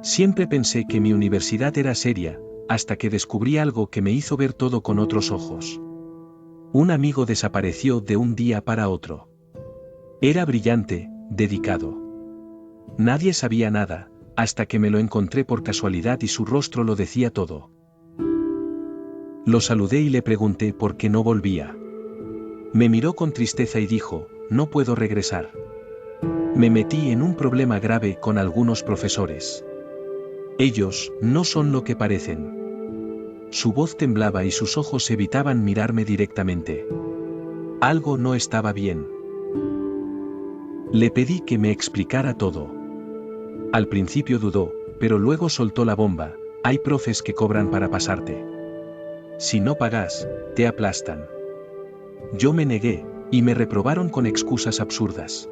Siempre pensé que mi universidad era seria, hasta que descubrí algo que me hizo ver todo con otros ojos. Un amigo desapareció de un día para otro. Era brillante, dedicado. Nadie sabía nada, hasta que me lo encontré por casualidad y su rostro lo decía todo. Lo saludé y le pregunté por qué no volvía. Me miró con tristeza y dijo, no puedo regresar. Me metí en un problema grave con algunos profesores. Ellos no son lo que parecen. Su voz temblaba y sus ojos evitaban mirarme directamente. Algo no estaba bien. Le pedí que me explicara todo. Al principio dudó, pero luego soltó la bomba, hay profes que cobran para pasarte. Si no pagas, te aplastan. Yo me negué, y me reprobaron con excusas absurdas.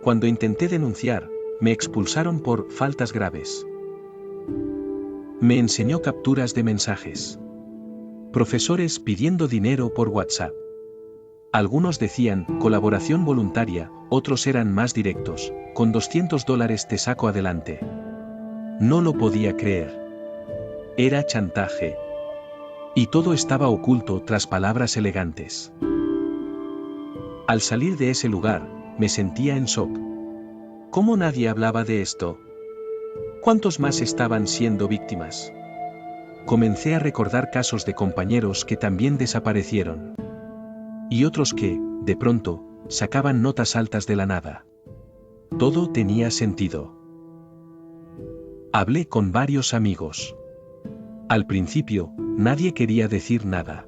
Cuando intenté denunciar, me expulsaron por faltas graves. Me enseñó capturas de mensajes. Profesores pidiendo dinero por WhatsApp. Algunos decían, colaboración voluntaria, otros eran más directos, con $200 te saco adelante. No lo podía creer. Era chantaje. Y todo estaba oculto tras palabras elegantes. Al salir de ese lugar, me sentía en shock. ¿Cómo nadie hablaba de esto? ¿Cuántos más estaban siendo víctimas? Comencé a recordar casos de compañeros que también desaparecieron. Y otros que, de pronto, sacaban notas altas de la nada. Todo tenía sentido. Hablé con varios amigos. Al principio, nadie quería decir nada.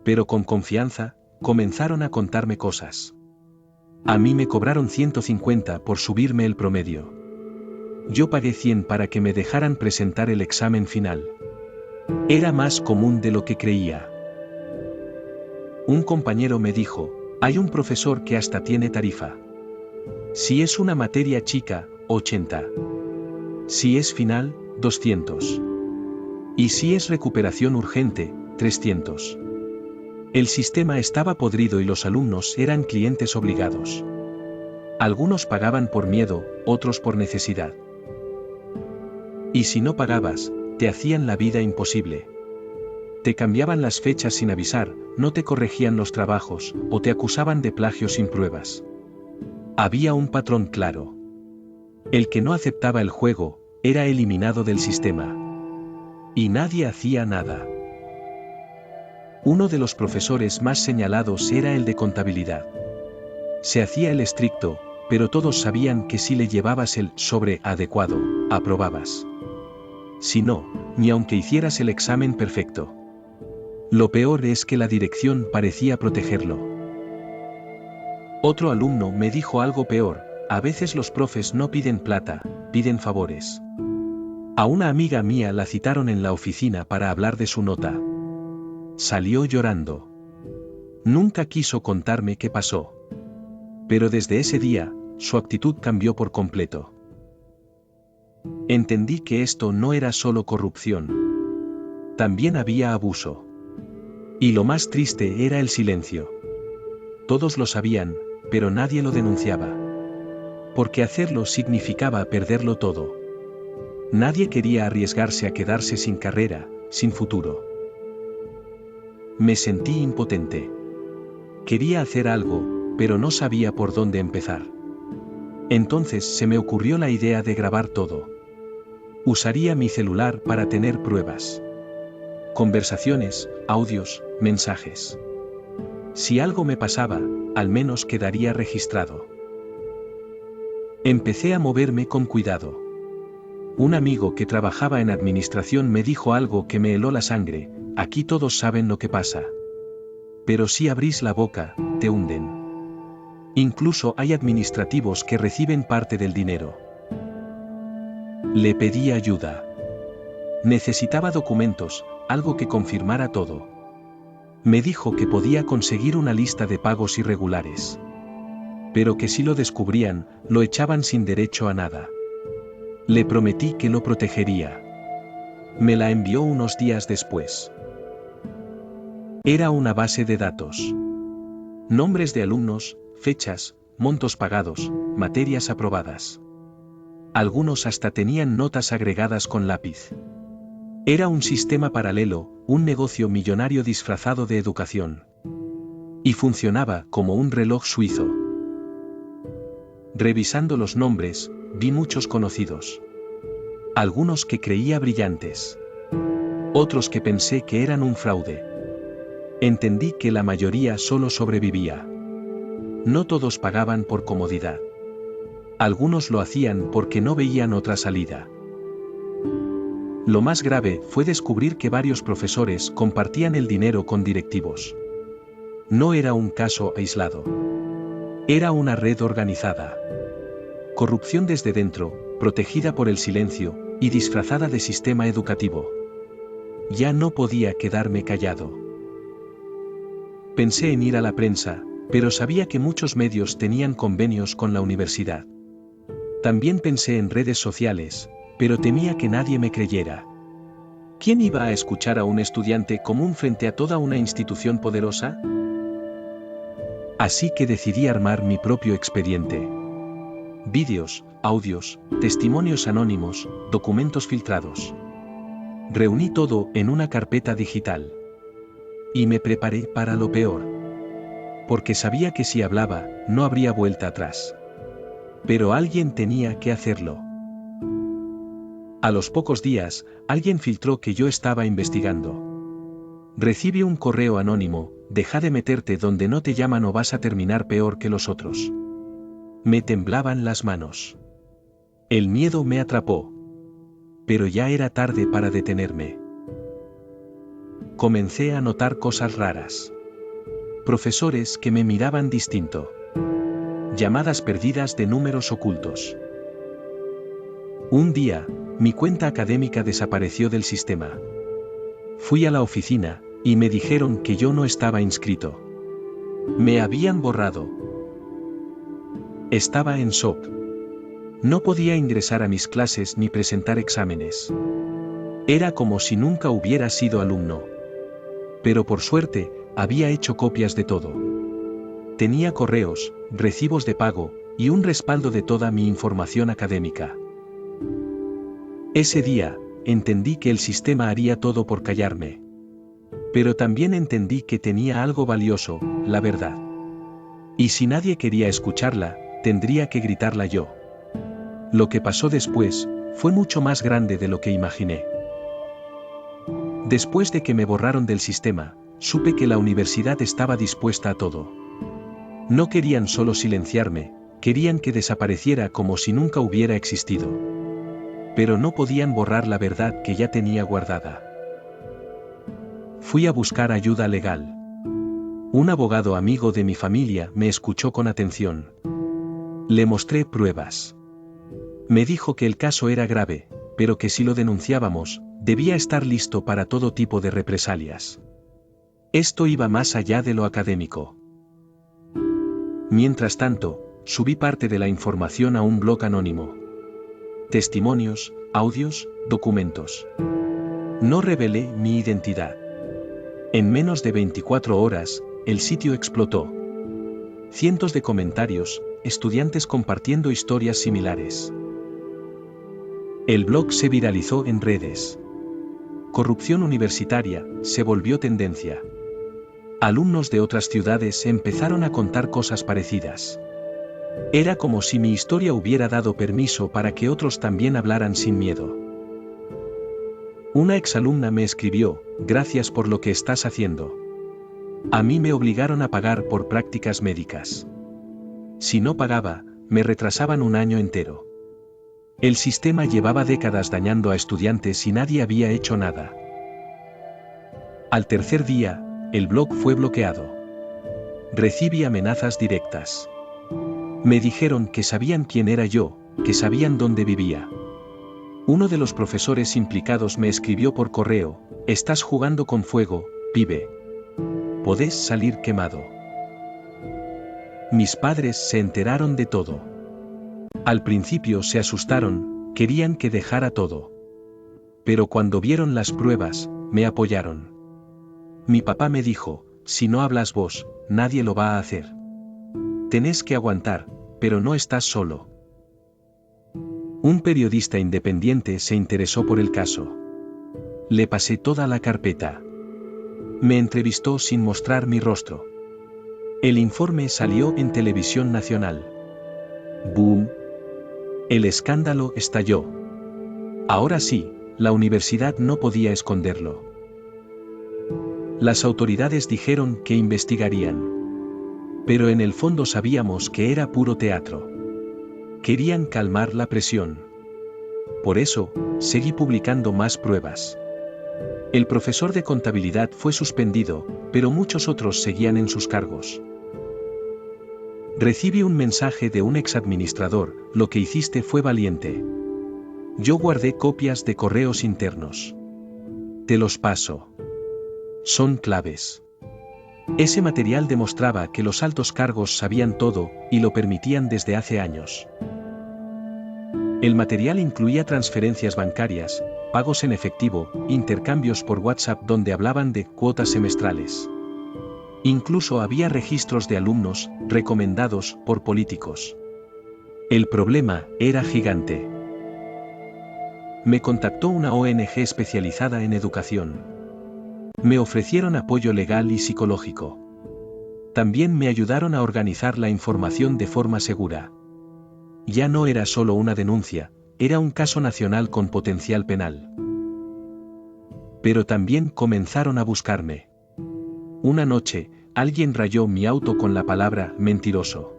Pero con confianza, comenzaron a contarme cosas. A mí me cobraron 150 por subirme el promedio. Yo pagué 100 para que me dejaran presentar el examen final. Era más común de lo que creía. Un compañero me dijo, hay un profesor que hasta tiene tarifa. Si es una materia chica, 80. Si es final, 200. Y si es recuperación urgente, 300. El sistema estaba podrido y los alumnos eran clientes obligados. Algunos pagaban por miedo, otros por necesidad. Y si no pagabas, te hacían la vida imposible. Te cambiaban las fechas sin avisar, no te corregían los trabajos, o te acusaban de plagio sin pruebas. Había un patrón claro. El que no aceptaba el juego, era eliminado del sistema. Y nadie hacía nada. Uno de los profesores más señalados era el de contabilidad. Se hacía el estricto, pero todos sabían que si le llevabas el sobre adecuado, aprobabas. Si no, ni aunque hicieras el examen perfecto. Lo peor es que la dirección parecía protegerlo. Otro alumno me dijo algo peor, a veces los profes no piden plata, piden favores. A una amiga mía la citaron en la oficina para hablar de su nota. Salió llorando. Nunca quiso contarme qué pasó. Pero desde ese día, su actitud cambió por completo. Entendí que esto no era solo corrupción. También había abuso. Y lo más triste era el silencio. Todos lo sabían, pero nadie lo denunciaba. Porque hacerlo significaba perderlo todo. Nadie quería arriesgarse a quedarse sin carrera, sin futuro. Me sentí impotente. Quería hacer algo, pero no sabía por dónde empezar. Entonces se me ocurrió la idea de grabar todo. Usaría mi celular para tener pruebas. Conversaciones, audios, mensajes. Si algo me pasaba, al menos quedaría registrado. Empecé a moverme con cuidado. Un amigo que trabajaba en administración me dijo algo que me heló la sangre, aquí todos saben lo que pasa. Pero si abrís la boca, te hunden. Incluso hay administrativos que reciben parte del dinero. Le pedí ayuda. Necesitaba documentos, algo que confirmara todo. Me dijo que podía conseguir una lista de pagos irregulares. Pero que si lo descubrían, lo echaban sin derecho a nada. Le prometí que lo protegería. Me la envió unos días después. Era una base de datos. Nombres de alumnos, fechas, montos pagados, materias aprobadas. Algunos hasta tenían notas agregadas con lápiz. Era un sistema paralelo, un negocio millonario disfrazado de educación. Y funcionaba como un reloj suizo. Revisando los nombres, vi muchos conocidos. Algunos que creía brillantes. Otros que pensé que eran un fraude. Entendí que la mayoría solo sobrevivía. No todos pagaban por comodidad. Algunos lo hacían porque no veían otra salida. Lo más grave fue descubrir que varios profesores compartían el dinero con directivos. No era un caso aislado. Era una red organizada. Corrupción desde dentro, protegida por el silencio, y disfrazada de sistema educativo. Ya no podía quedarme callado. Pensé en ir a la prensa, pero sabía que muchos medios tenían convenios con la universidad. También pensé en redes sociales, pero temía que nadie me creyera. ¿Quién iba a escuchar a un estudiante común frente a toda una institución poderosa? Así que decidí armar mi propio expediente. Vídeos, audios, testimonios anónimos, documentos filtrados. Reuní todo en una carpeta digital. Y me preparé para lo peor. Porque sabía que si hablaba, no habría vuelta atrás. Pero alguien tenía que hacerlo. A los pocos días, alguien filtró que yo estaba investigando. Recibí un correo anónimo: deja de meterte donde no te llaman o vas a terminar peor que los otros. Me temblaban las manos. El miedo me atrapó. Pero ya era tarde para detenerme. Comencé a notar cosas raras. Profesores que me miraban distinto. Llamadas perdidas de números ocultos. Un día, mi cuenta académica desapareció del sistema. Fui a la oficina, y me dijeron que yo no estaba inscrito. Me habían borrado. Estaba en shock. No podía ingresar a mis clases ni presentar exámenes. Era como si nunca hubiera sido alumno. Pero por suerte, había hecho copias de todo. Tenía correos, recibos de pago, y un respaldo de toda mi información académica. Ese día, entendí que el sistema haría todo por callarme. Pero también entendí que tenía algo valioso: la verdad. Y si nadie quería escucharla, tendría que gritarla yo. Lo que pasó después fue mucho más grande de lo que imaginé. Después de que me borraron del sistema, supe que la universidad estaba dispuesta a todo. No querían solo silenciarme, querían que desapareciera como si nunca hubiera existido. Pero no podían borrar la verdad que ya tenía guardada. Fui a buscar ayuda legal. Un abogado amigo de mi familia me escuchó con atención. Le mostré pruebas. Me dijo que el caso era grave, pero que si lo denunciábamos, debía estar listo para todo tipo de represalias. Esto iba más allá de lo académico. Mientras tanto, subí parte de la información a un blog anónimo. Testimonios, audios, documentos. No revelé mi identidad. En menos de 24 horas, el sitio explotó. Cientos de comentarios, estudiantes compartiendo historias similares. El blog se viralizó en redes. Corrupción universitaria se volvió tendencia. Alumnos de otras ciudades empezaron a contar cosas parecidas. Era como si mi historia hubiera dado permiso para que otros también hablaran sin miedo. Una exalumna me escribió: gracias por lo que estás haciendo. A mí me obligaron a pagar por prácticas médicas. Si no pagaba, me retrasaban un año entero. El sistema llevaba décadas dañando a estudiantes y nadie había hecho nada. Al tercer día, el blog fue bloqueado. Recibí amenazas directas. Me dijeron que sabían quién era yo, que sabían dónde vivía. Uno de los profesores implicados me escribió por correo: estás jugando con fuego, pibe. Podés salir quemado. Mis padres se enteraron de todo. Al principio se asustaron, querían que dejara todo. Pero cuando vieron las pruebas, me apoyaron. Mi papá me dijo: si no hablas vos, nadie lo va a hacer. Tenés que aguantar, pero no estás solo. Un periodista independiente se interesó por el caso. Le pasé toda la carpeta. Me entrevistó sin mostrar mi rostro. El informe salió en televisión nacional. ¡Boom! El escándalo estalló. Ahora sí, la universidad no podía esconderlo. Las autoridades dijeron que investigarían. Pero en el fondo sabíamos que era puro teatro. Querían calmar la presión. Por eso, seguí publicando más pruebas. El profesor de contabilidad fue suspendido, pero muchos otros seguían en sus cargos. Recibí un mensaje de un exadministrador: lo que hiciste fue valiente. Yo guardé copias de correos internos. Te los paso. Son claves. Ese material demostraba que los altos cargos sabían todo, y lo permitían desde hace años. El material incluía transferencias bancarias, pagos en efectivo, intercambios por WhatsApp donde hablaban de cuotas semestrales. Incluso había registros de alumnos, recomendados por políticos. El problema era gigante. Me contactó una ONG especializada en educación. Me ofrecieron apoyo legal y psicológico. También me ayudaron a organizar la información de forma segura. Ya no era solo una denuncia, era un caso nacional con potencial penal. Pero también comenzaron a buscarme. Una noche, alguien rayó mi auto con la palabra mentiroso.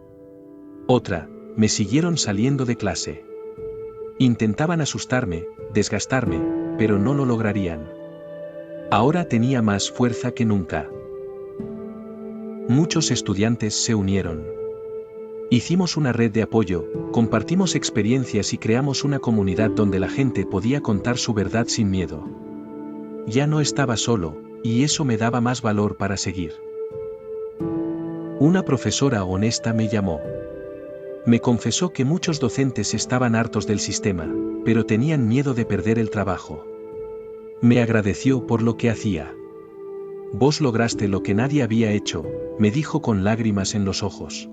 Otra, me siguieron saliendo de clase. Intentaban asustarme, desgastarme, pero no lo lograrían. Ahora tenía más fuerza que nunca. Muchos estudiantes se unieron. Hicimos una red de apoyo, compartimos experiencias y creamos una comunidad donde la gente podía contar su verdad sin miedo. Ya no estaba solo, y eso me daba más valor para seguir. Una profesora honesta me llamó. Me confesó que muchos docentes estaban hartos del sistema, pero tenían miedo de perder el trabajo. Me agradeció por lo que hacía. Vos lograste lo que nadie había hecho, me dijo con lágrimas en los ojos.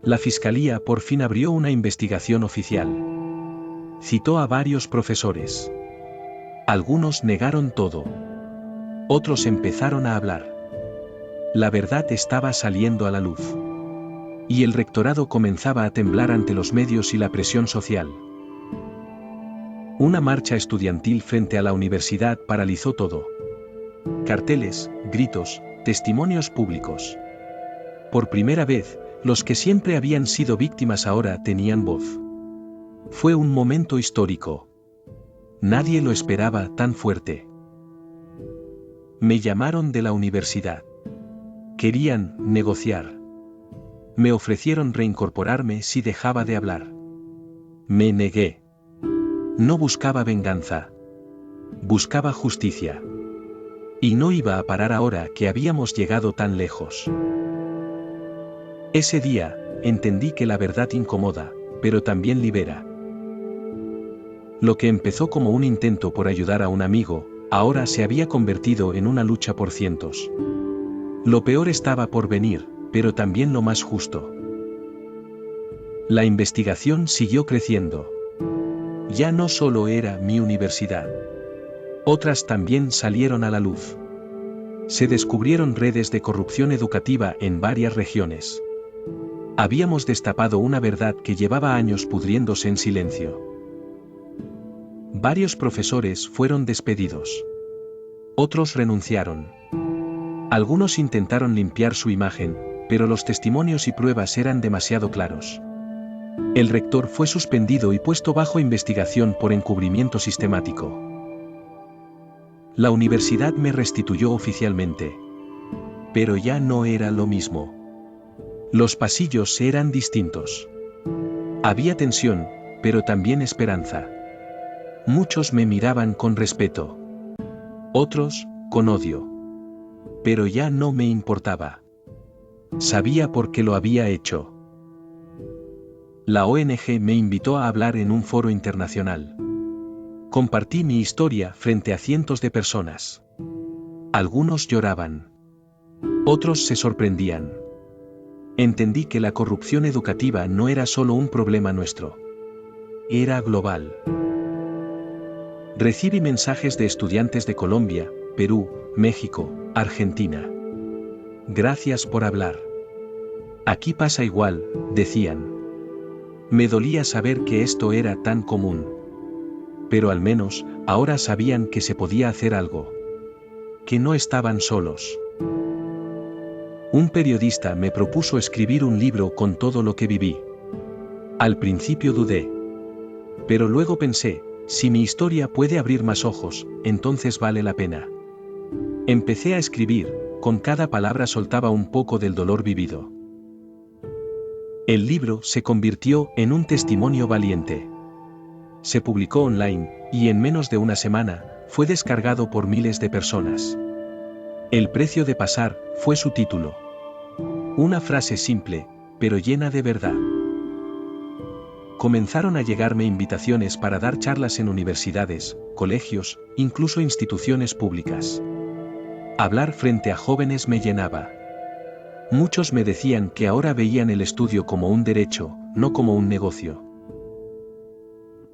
La fiscalía por fin abrió una investigación oficial. Citó a varios profesores. Algunos negaron todo. Otros empezaron a hablar. La verdad estaba saliendo a la luz. Y el rectorado comenzaba a temblar ante los medios y la presión social. Una marcha estudiantil frente a la universidad paralizó todo. Carteles, gritos, testimonios públicos. Por primera vez, los que siempre habían sido víctimas ahora tenían voz. Fue un momento histórico. Nadie lo esperaba tan fuerte. Me llamaron de la universidad. Querían negociar. Me ofrecieron reincorporarme si dejaba de hablar. Me negué. No buscaba venganza. Buscaba justicia. Y no iba a parar ahora que habíamos llegado tan lejos. Ese día, entendí que la verdad incomoda, pero también libera. Lo que empezó como un intento por ayudar a un amigo, ahora se había convertido en una lucha por cientos. Lo peor estaba por venir, pero también lo más justo. La investigación siguió creciendo. Ya no solo era mi universidad. Otras también salieron a la luz. Se descubrieron redes de corrupción educativa en varias regiones. Habíamos destapado una verdad que llevaba años pudriéndose en silencio. Varios profesores fueron despedidos. Otros renunciaron. Algunos intentaron limpiar su imagen, pero los testimonios y pruebas eran demasiado claros. El rector fue suspendido y puesto bajo investigación por encubrimiento sistemático. La universidad me restituyó oficialmente. Pero ya no era lo mismo. Los pasillos eran distintos. Había tensión, pero también esperanza. Muchos me miraban con respeto. Otros, con odio. Pero ya no me importaba. Sabía por qué lo había hecho. La ONG me invitó a hablar en un foro internacional. Compartí mi historia frente a cientos de personas. Algunos lloraban. Otros se sorprendían. Entendí que la corrupción educativa no era solo un problema nuestro. era global. Recibí mensajes de estudiantes de Colombia, Perú, México, Argentina. Gracias por hablar. Aquí pasa igual, decían. Me dolía saber que esto era tan común. Pero al menos, ahora sabían que se podía hacer algo. Que no estaban solos. Un periodista me propuso escribir un libro con todo lo que viví. Al principio dudé. Pero luego pensé, si mi historia puede abrir más ojos, entonces vale la pena. Empecé a escribir, con cada palabra soltaba un poco del dolor vivido. El libro se convirtió en un testimonio valiente. Se publicó online, y en menos de una semana, fue descargado por miles de personas. El precio de pasar, fue su título. Una frase simple, pero llena de verdad. Comenzaron a llegarme invitaciones para dar charlas en universidades, colegios, incluso instituciones públicas. Hablar frente a jóvenes me llenaba. Muchos me decían que ahora veían el estudio como un derecho, no como un negocio.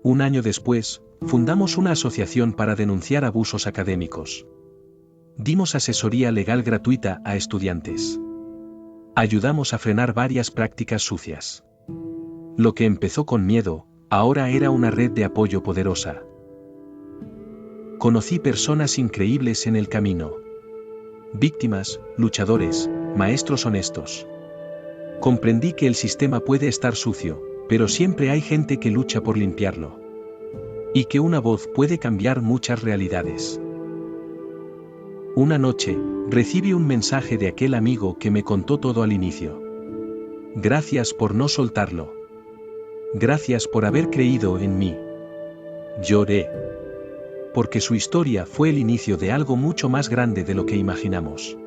Un año después, fundamos una asociación para denunciar abusos académicos. Dimos asesoría legal gratuita a estudiantes. Ayudamos a frenar varias prácticas sucias. Lo que empezó con miedo, ahora era una red de apoyo poderosa. Conocí personas increíbles en el camino. Víctimas, luchadores, maestros honestos. Comprendí que el sistema puede estar sucio, pero siempre hay gente que lucha por limpiarlo. Y que una voz puede cambiar muchas realidades. Una noche, recibí un mensaje de aquel amigo que me contó todo al inicio. Gracias por no soltarlo. Gracias por haber creído en mí. Lloré. Porque su historia fue el inicio de algo mucho más grande de lo que imaginamos.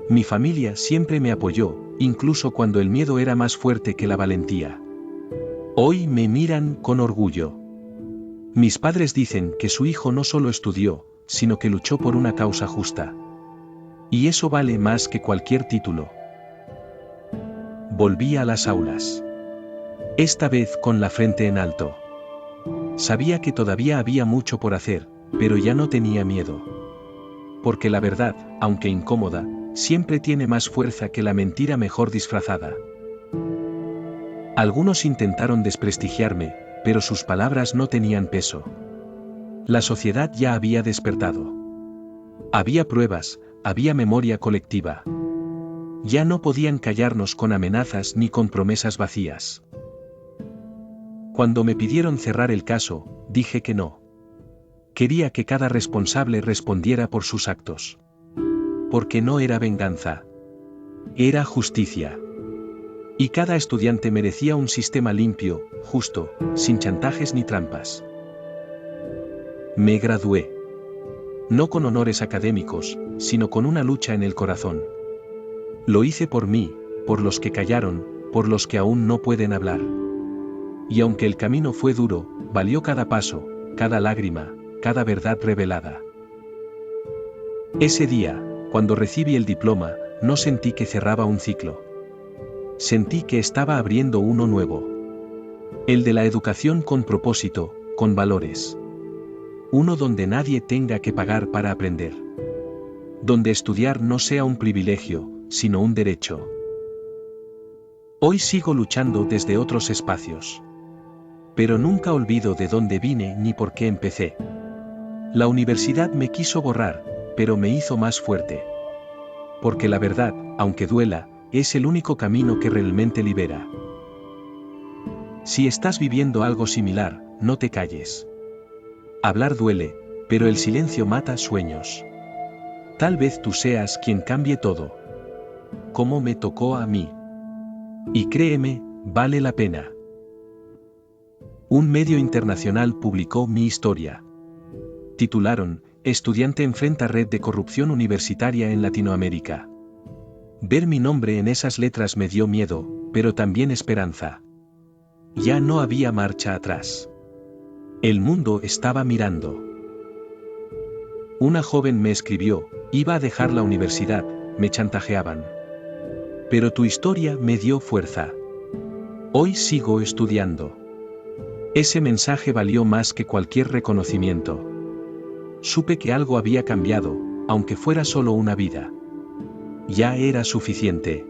Mi familia siempre me apoyó, incluso cuando el miedo era más fuerte que la valentía. Hoy me miran con orgullo. Mis padres dicen que su hijo no solo estudió, sino que luchó por una causa justa. Y eso vale más que cualquier título. Volví a las aulas. Esta vez con la frente en alto. Sabía que todavía había mucho por hacer, pero ya no tenía miedo. Porque la verdad, aunque incómoda, siempre tiene más fuerza que la mentira mejor disfrazada. Algunos intentaron desprestigiarme, pero sus palabras no tenían peso. La sociedad ya había despertado. Había pruebas, había memoria colectiva. Ya no podían callarnos con amenazas ni con promesas vacías. Cuando me pidieron cerrar el caso, dije que no. Quería que cada responsable respondiera por sus actos. Porque no era venganza. Era justicia. Y cada estudiante merecía un sistema limpio, justo, sin chantajes ni trampas. Me gradué. No con honores académicos, sino con una lucha en el corazón. Lo hice por mí, por los que callaron, por los que aún no pueden hablar. Y aunque el camino fue duro, valió cada paso, cada lágrima, cada verdad revelada. Ese día, cuando recibí el diploma, no sentí que cerraba un ciclo. Sentí que estaba abriendo uno nuevo. El de la educación con propósito, con valores. Uno donde nadie tenga que pagar para aprender. Donde estudiar no sea un privilegio, sino un derecho. Hoy sigo luchando desde otros espacios. Pero nunca olvido de dónde vine ni por qué empecé. La universidad me quiso borrar, pero me hizo más fuerte. Porque la verdad, aunque duela, es el único camino que realmente libera. Si estás viviendo algo similar, no te calles. Hablar duele, pero el silencio mata sueños. Tal vez tú seas quien cambie todo. Como me tocó a mí. Y créeme, vale la pena. Un medio internacional publicó mi historia. Titularon, Estudiante enfrenta red de corrupción universitaria en Latinoamérica. Ver mi nombre en esas letras me dio miedo, pero también esperanza. Ya no había marcha atrás. El mundo estaba mirando. Una joven me escribió, iba a dejar la universidad, me chantajeaban. Pero tu historia me dio fuerza. Hoy sigo estudiando. Ese mensaje valió más que cualquier reconocimiento. Supe que algo había cambiado, aunque fuera solo una vida. Ya era suficiente.